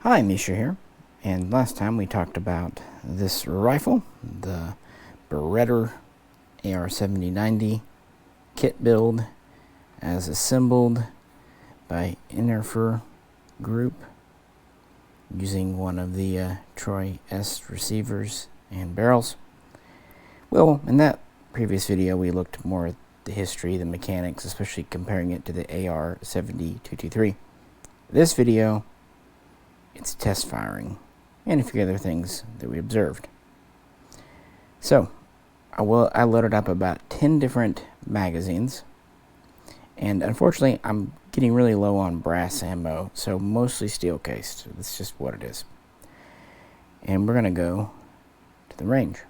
Hi, Misha here, and last time we talked about this rifle, the Beretta AR70 kit build as assembled by Interfer Group using one of the Troy S receivers and barrels. Well, in that previous video we looked more at the history, the mechanics, especially comparing it to the AR70-223. This video, it's test firing and a few other things that we observed. So I loaded up about 10 different magazines, and unfortunately I'm getting really low on brass ammo, so mostly steel cased. That's just what it is. And we're gonna go to the range.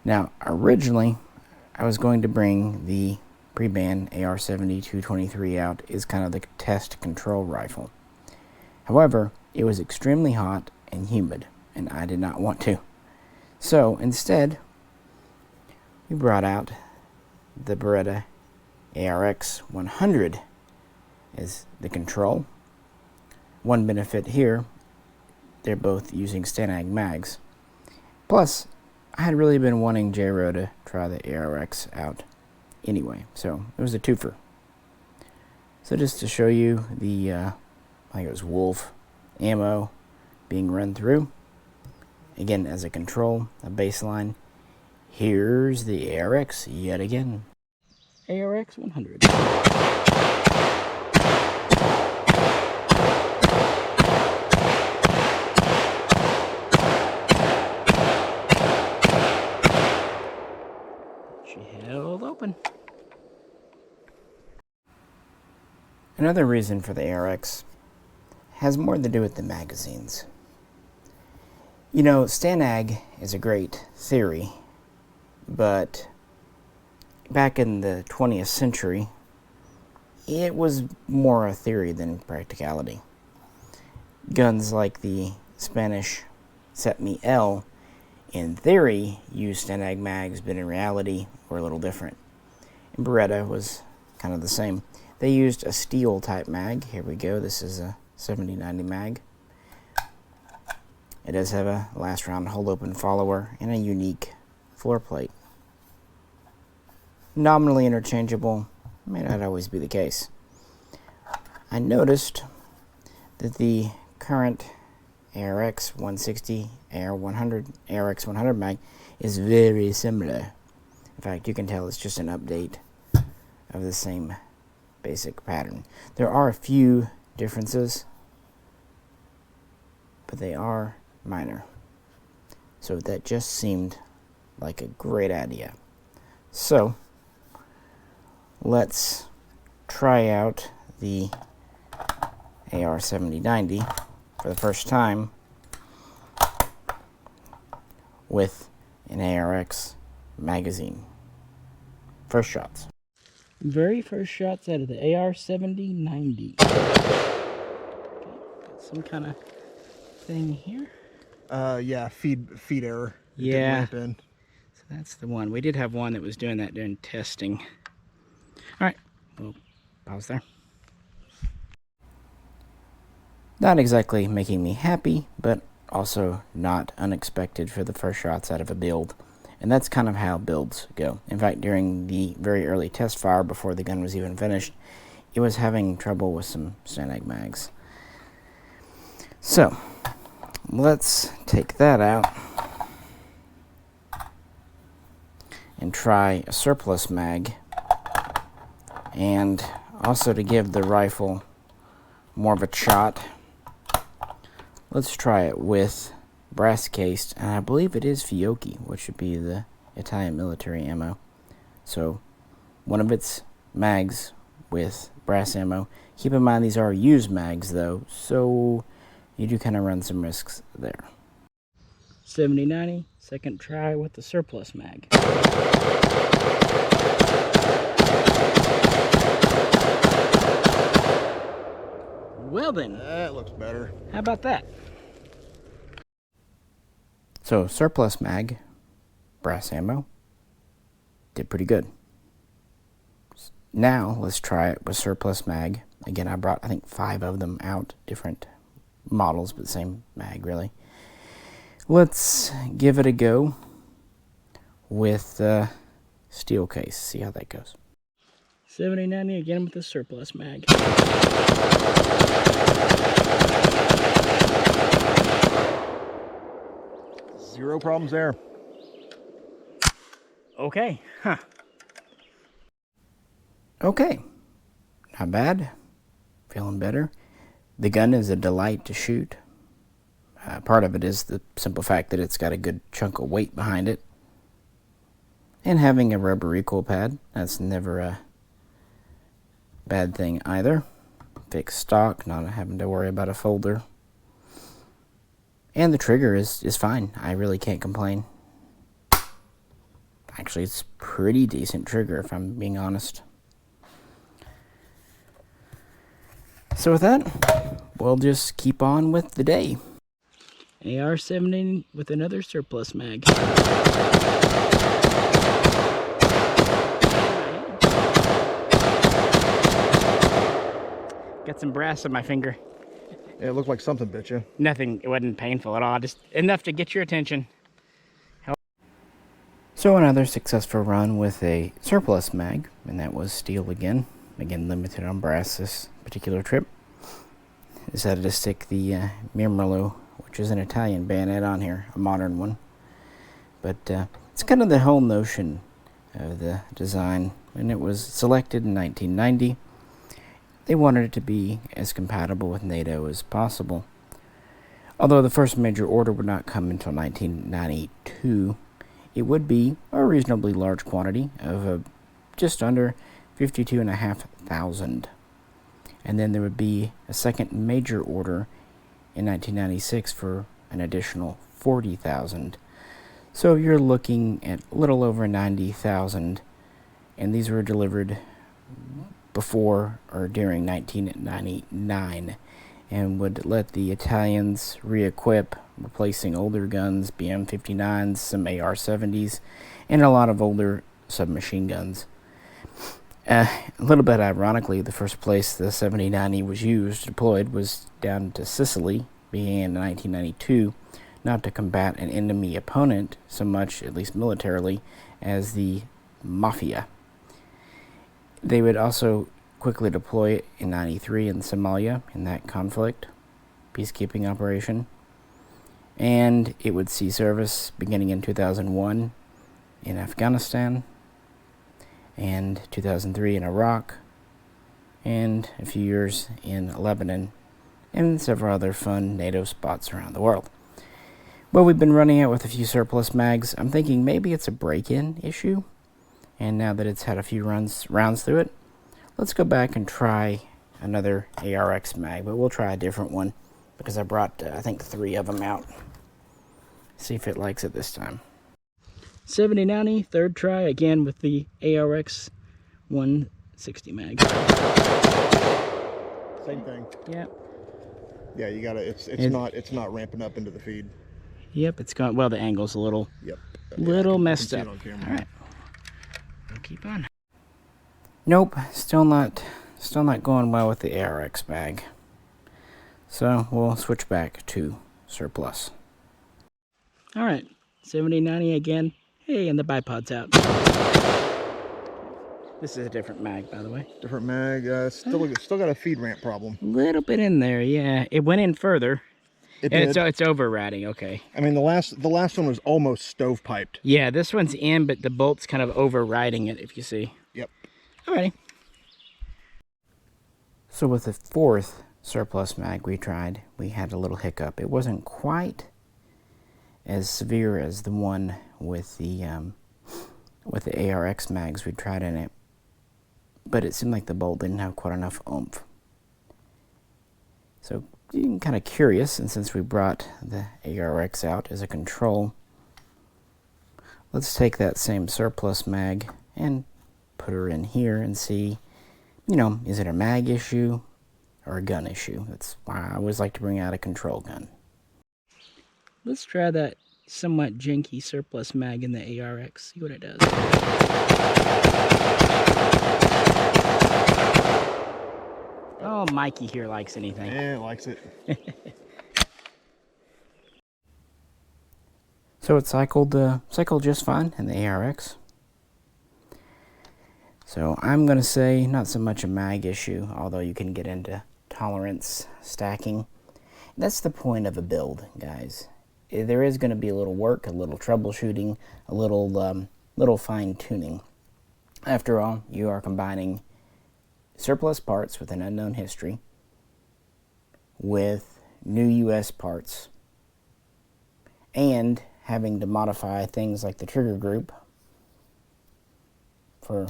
Now originally I was going to bring the pre-ban AR70-223 out as kind of the test control rifle. However, it was extremely hot and humid, and I did not want to. So instead, we brought out the Beretta ARX100 as the control. One benefit here, they're both using Stanag mags. Plus, I had really been wanting J-Ro to try the ARX out anyway, so it was a twofer. So just to show you the I think it was Wolf ammo being run through. Again, as a control, a baseline. Here's the ARX yet again. ARX 100. She held open. Another reason for the ARX has more to do with the magazines. You know, Stanag is a great theory, but back in the 20th century, it was more a theory than practicality. Guns like the Spanish Set-Me L, in theory, used Stanag mags, but in reality were a little different. And Beretta was kind of the same. They used a steel type mag. Here we go, this is a 70-90 mag. It does have a last round hold open follower and a unique floor plate. Nominally interchangeable, may not always be the case. I noticed that the current ARX 160, ARX 100 mag is very similar. In fact, you can tell it's just an update of the same basic pattern. There are a few differences, but they are minor. So that just seemed like a great idea. So let's try out the AR70-90 for the first time with an ARX magazine. First shots. Very first shots out of the AR70-90. Got some kind of thing here. Yeah, feed error. It Yeah. didn't ramp in. So that's the one. We did have one that was doing that during testing. All right, we'll pause there. Not exactly making me happy, but also not unexpected for the first shots out of a build. And that's kind of how builds go. In fact, during the very early test fire, before the gun was even finished, it was having trouble with some Stanag mags. So let's take that out and try a surplus mag, and also to give the rifle more of a shot, let's try it with brass cased, and I believe it is Fiocchi, which would be the Italian military ammo. So one of its mags with brass ammo. Keep in mind these are used mags though, so you do kind of run some risks there. 70-90, second try with the surplus mag. Well then. That looks better. How about that? So surplus mag, brass ammo, did pretty good. Now let's try it with surplus mag. Again, I brought I think 5 of them out, different models, but same mag really. Let's give it a go with steel case, see how that goes. 7090 again with the surplus mag. Zero problems there. Okay, huh. Okay, not bad. Feeling better. The gun is a delight to shoot. Part of it is the simple fact that it's got a good chunk of weight behind it. And having a rubber recoil pad, that's never a bad thing either. Fixed stock, not having to worry about a folder. And the trigger is fine. I really can't complain. Actually, it's pretty decent trigger if I'm being honest. So with that, we'll just keep on with the day. AR70 with another surplus mag. Got some brass on my finger. Yeah, it looked like something bit you. Nothing, it wasn't painful at all, just enough to get your attention. So another successful run with a surplus mag, and that was steel again. Again, limited on brass this particular trip. Decided to stick the Mirmolo, which is an Italian bayonet, on here, a modern one. But it's kind of the whole notion of the design, and it was selected in 1990. They wanted it to be as compatible with NATO as possible. Although the first major order would not come until 1992, it would be a reasonably large quantity of just under 52,500. And then there would be a second major order in 1996 for an additional 40,000. So you're looking at a little over 90,000, and these were delivered before or during 1999, and would let the Italians re-equip, replacing older guns, BM-59s, some AR-70s, and a lot of older submachine guns. A little bit ironically, the first place the 7090 was deployed, was down to Sicily, beginning in 1992, not to combat an enemy opponent so much, at least militarily, as the Mafia. They would also quickly deploy it in 93 in Somalia in that conflict, peacekeeping operation. And it would see service beginning in 2001 in Afghanistan, and 2003 in Iraq, and a few years in Lebanon, and several other fun NATO spots around the world. Well, we've been running out with a few surplus mags. I'm thinking maybe it's a break-in issue, and now that it's had a few rounds through it, let's go back and try another ARX mag, but we'll try a different one because I brought, I think, 3 of them out. See if it likes it this time. 7090, third try, again with the ARX 160 mag. Same thing. Yeah. Yeah, you gotta. It's not ramping up into the feed. Yep, it's gone. Well, the angle's a little messed up. All right, we'll keep on. Nope, still not going well with the ARX mag. So we'll switch back to surplus. All right, 7090 again. Hey, and the bipod's out. This is a different mag, by the way. Different mag. Still got a feed ramp problem. A little bit in there, yeah. It went in further. It did. It's overriding. Okay. I mean, the last one was almost stovepiped. Yeah, this one's in, but the bolt's kind of overriding it, if you see. Yep. Alrighty. So with the fourth surplus mag we tried, we had a little hiccup. It wasn't quite as severe as the one with the ARX mags we tried in it, but it seemed like the bolt didn't have quite enough oomph. So I'm kind of curious, and since we brought the ARX out as a control, let's take that same surplus mag and put her in here and see, is it a mag issue or a gun issue? That's why I always like to bring out a control gun. Let's try that somewhat janky surplus mag in the ARX, see what it does. Oh, Mikey here likes anything. Yeah, likes it. So it cycled just fine in the ARX. So I'm going to say not so much a mag issue, although you can get into tolerance stacking. That's the point of a build, guys. There is going to be a little work, a little troubleshooting, a little fine-tuning. After all, you are combining surplus parts with an unknown history with new US parts and having to modify things like the trigger group for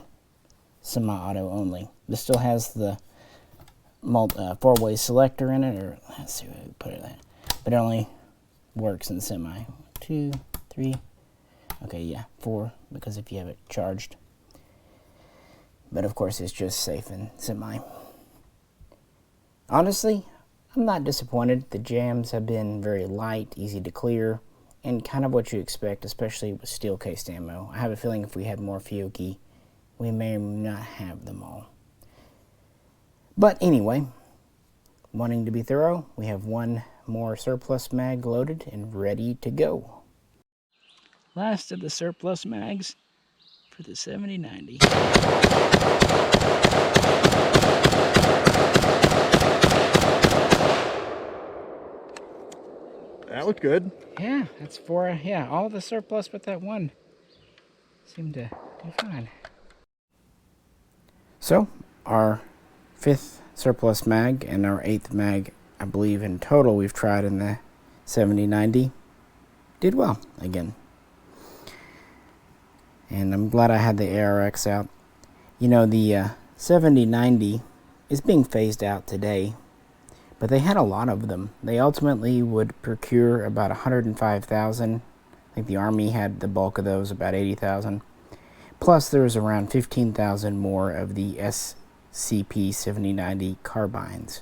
semi-auto only. This still has the four-way selector in it, or let's see what we put it at. But it only works in semi. 2, 3, okay, yeah, 4, because if you have it charged. But of course, it's just safe in semi. Honestly, I'm not disappointed. The jams have been very light, easy to clear, and kind of what you expect, especially with steel-cased ammo. I have a feeling if we had more Fiocchi, we may not have them all. But anyway, wanting to be thorough, we have one more surplus mag loaded and ready to go. Last of the surplus mags for the 7090. That looked good. Yeah, that's for, yeah, all the surplus but that one seemed to do fine. So, our 5th surplus mag and our 8th mag, I believe in total we've tried in the 7090, did well again. And I'm glad I had the ARX out. You know, the 7090 is being phased out today, but they had a lot of them. They ultimately would procure about 105,000. I think the Army had the bulk of those, about 80,000. Plus, there was around 15,000 more of the SCP-7090 carbines.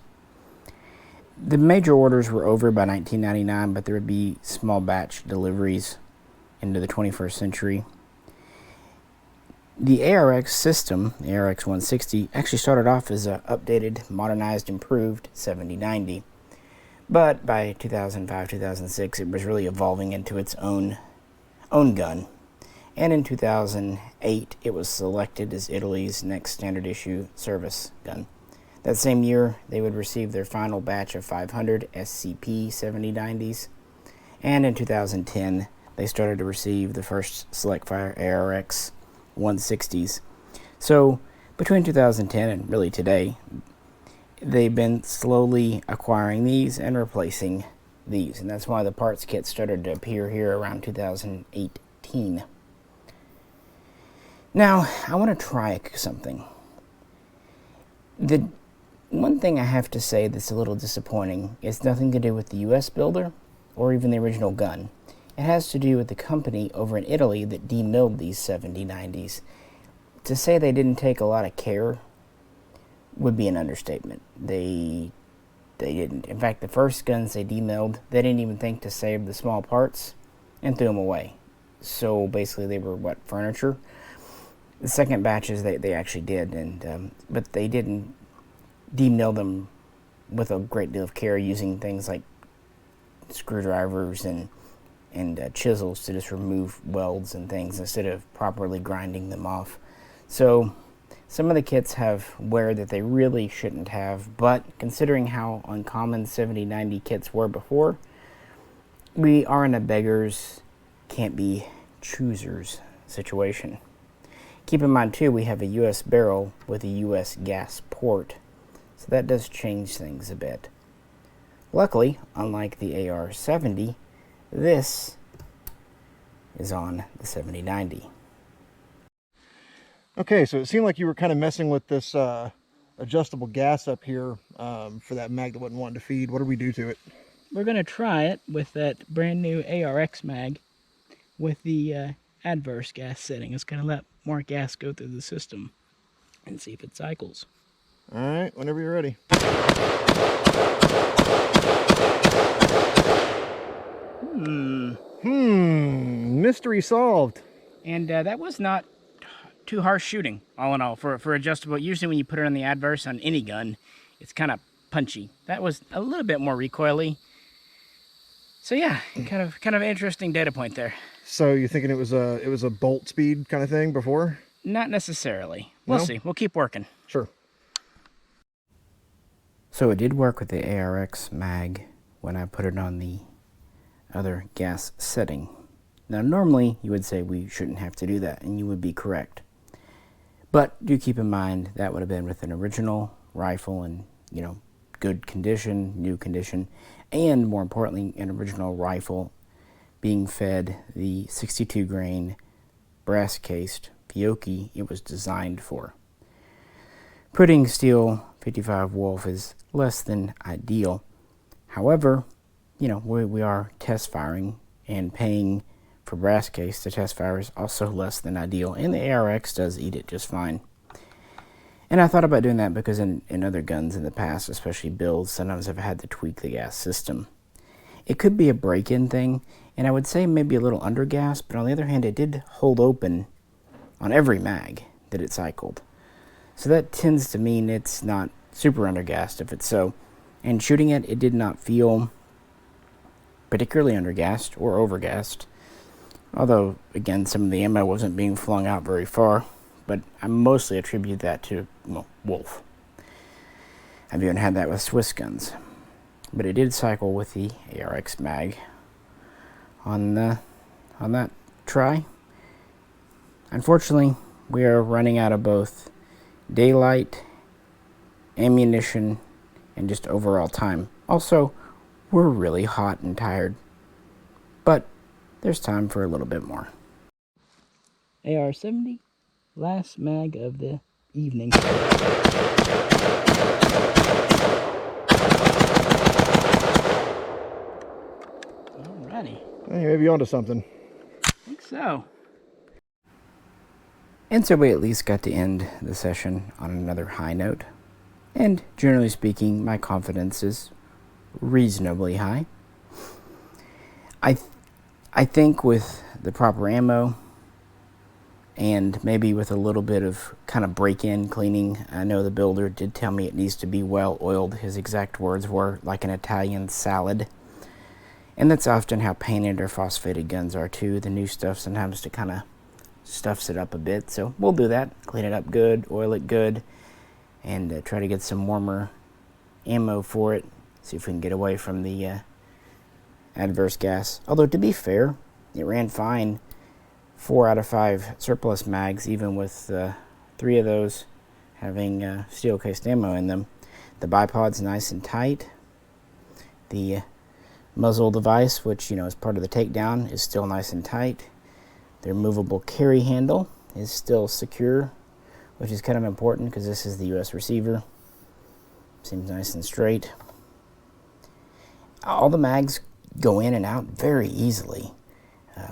The major orders were over by 1999, but there would be small batch deliveries into the 21st century. The ARX system, the ARX-160, actually started off as an updated, modernized, improved 7090. But by 2005-2006, it was really evolving into its own gun. And in 2008, it was selected as Italy's next standard issue service gun. That same year, they would receive their final batch of 500 SCP-7090s. And in 2010, they started to receive the first Select Fire ARX 160s. So between 2010 and really today, they've been slowly acquiring these and replacing these, and that's why the parts kit started to appear here around 2018. Now I want to try something. The one thing I have to say that's a little disappointing is nothing to do with the US builder or even the original gun. It has to do with the company over in Italy that demilled these 7090s. To say they didn't take a lot of care would be an understatement. They didn't. In fact, the first guns they demilled, they didn't even think to save the small parts and threw them away. So basically they were, what, furniture? The second batches they actually did, and but they didn't demill them with a great deal of care, using things like screwdrivers and chisels to just remove welds and things instead of properly grinding them off. So some of the kits have wear that they really shouldn't have, but considering how uncommon 7090 kits were before, we are in a beggars can't be choosers situation. Keep in mind too, we have a US barrel with a US gas port, so that does change things a bit. Luckily, unlike the AR70, this is on the 7090. Okay, so it seemed like you were kind of messing with this adjustable gas up here for that mag that wasn't wanting to feed. What do we do to it? We're going to try it with that brand new ARX mag with the adverse gas setting. It's going to let more gas go through the system and see if it cycles. All right, whenever you're ready. Mystery solved. And that was not too harsh shooting, all in all, for adjustable. Usually when you put it on the adverse on any gun, it's kind of punchy. That was a little bit more recoily. So yeah, kind of interesting data point there. So you're thinking it was a bolt speed kind of thing before? Not necessarily. We'll see. We'll keep working. Sure. So it did work with the ARX mag when I put it on the other gas setting. Now normally you would say we shouldn't have to do that, and you would be correct. But do keep in mind that would have been with an original rifle and, you know, good condition, new condition, and more importantly, an original rifle being fed the 62 grain brass cased Fiocchi it was designed for. Putting steel 55 Wolf is less than ideal. However, you know, we are test firing, and paying for brass case to test fire is also less than ideal, and the ARX does eat it just fine. And I thought about doing that because in other guns in the past, especially builds, sometimes I've had to tweak the gas system. It could be a break-in thing, and I would say maybe a little under gas, but on the other hand, it did hold open on every mag that it cycled. So that tends to mean it's not super undergassed if it's so. And shooting it, it did not feel particularly undergassed or overgassed. Although, again, some of the ammo wasn't being flung out very far. But I mostly attribute that to, well, Wolf. I've even had that with Swiss guns. But it did cycle with the ARX mag on that try. Unfortunately, we are running out of both daylight, ammunition, and just overall time. Also, we're really hot and tired. But there's time for a little bit more. AR70, last mag of the evening. Alrighty. Well, you may be onto something. I think so. And so we at least got to end the session on another high note. And generally speaking, my confidence is reasonably high. I think with the proper ammo, and maybe with a little bit of kind of break-in cleaning. I know the builder did tell me it needs to be well oiled. His exact words were like an Italian salad. And that's often how painted or phosphated guns are too. The new stuff sometimes to kind of stuffs it up a bit. So we'll do that. Clean it up good, oil it good, and try to get some warmer ammo for it. See if we can get away from the adverse gas. Although to be fair, it ran fine. 4 out of 5 surplus mags, even with 3 of those having steel cased ammo in them. The bipod's nice and tight. The muzzle device, which, you know, is part of the takedown, is still nice and tight. Their movable carry handle is still secure, which is kind of important because this is the US receiver. Seems nice and straight. All the mags go in and out very easily.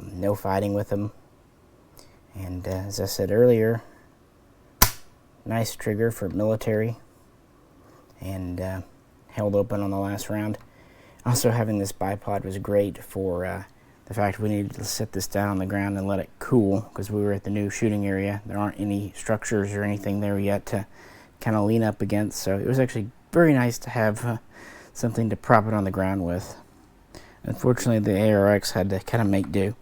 No fighting with them. And as I said earlier, nice trigger for military, and held open on the last round. Also, having this bipod was great for the fact we needed to set this down on the ground and let it cool, because we were at the new shooting area. There aren't any structures or anything there yet to kind of lean up against, so it was actually very nice to have something to prop it on the ground with. Unfortunately, the ARX had to kind of make do,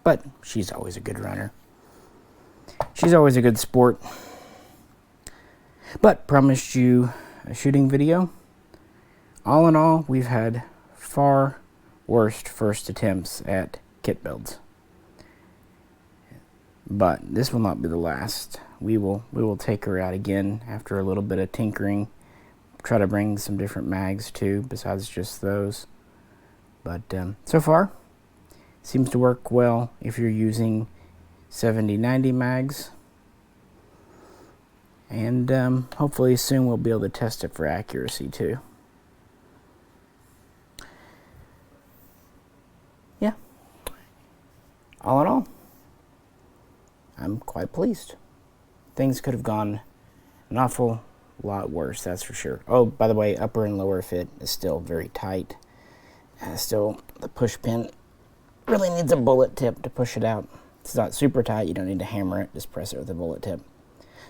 but she's always a good runner. She's always a good sport. But promised you a shooting video. All in all, we've had far worst first attempts at kit builds. But this will not be the last. We will take her out again after a little bit of tinkering. Try to bring some different mags too, besides just those. But so far, seems to work well if you're using 70-90 mags. And hopefully soon we'll be able to test it for accuracy too. Yeah. All in all, I'm quite pleased. Things could have gone an awful lot worse, that's for sure. Oh, by the way, upper and lower fit is still very tight. Still, the push pin really needs a bullet tip to push it out. It's not super tight, you don't need to hammer it, just press it with a bullet tip.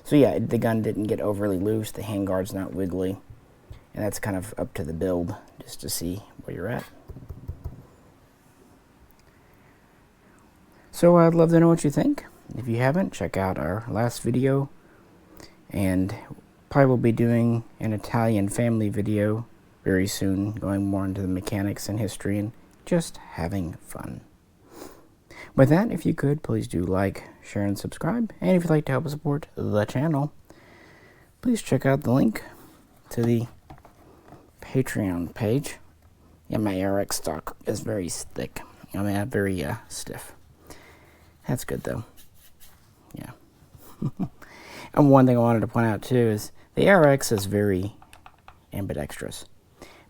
So yeah, the gun didn't get overly loose, the handguard's not wiggly, and that's kind of up to the build, just to see where you're at. So I'd love to know what you think. If you haven't, check out our last video, and probably will be doing an Italian family video very soon, going more into the mechanics and history and just having fun. With that, if you could, please do like, share, and subscribe. And if you'd like to help support the channel, please check out the link to the Patreon page. Yeah, my ARX stock is very thick. I mean, very stiff. That's good, though. Yeah. And one thing I wanted to point out, too, is the ARX is very ambidextrous.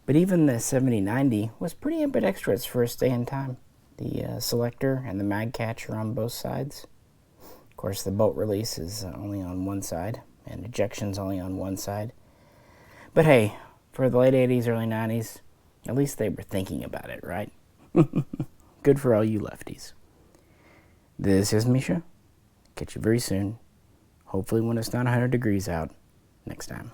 But even the 7090 was pretty ambidextrous for its day and time. The selector and the mag catcher on both sides. Of course, the bolt release is only on one side, and ejection's only on one side. But hey, for the late 80s, early 90s, at least they were thinking about it, right? Good for all you lefties. This is Misha. Catch you very soon. Hopefully when it's not 100 degrees out next time.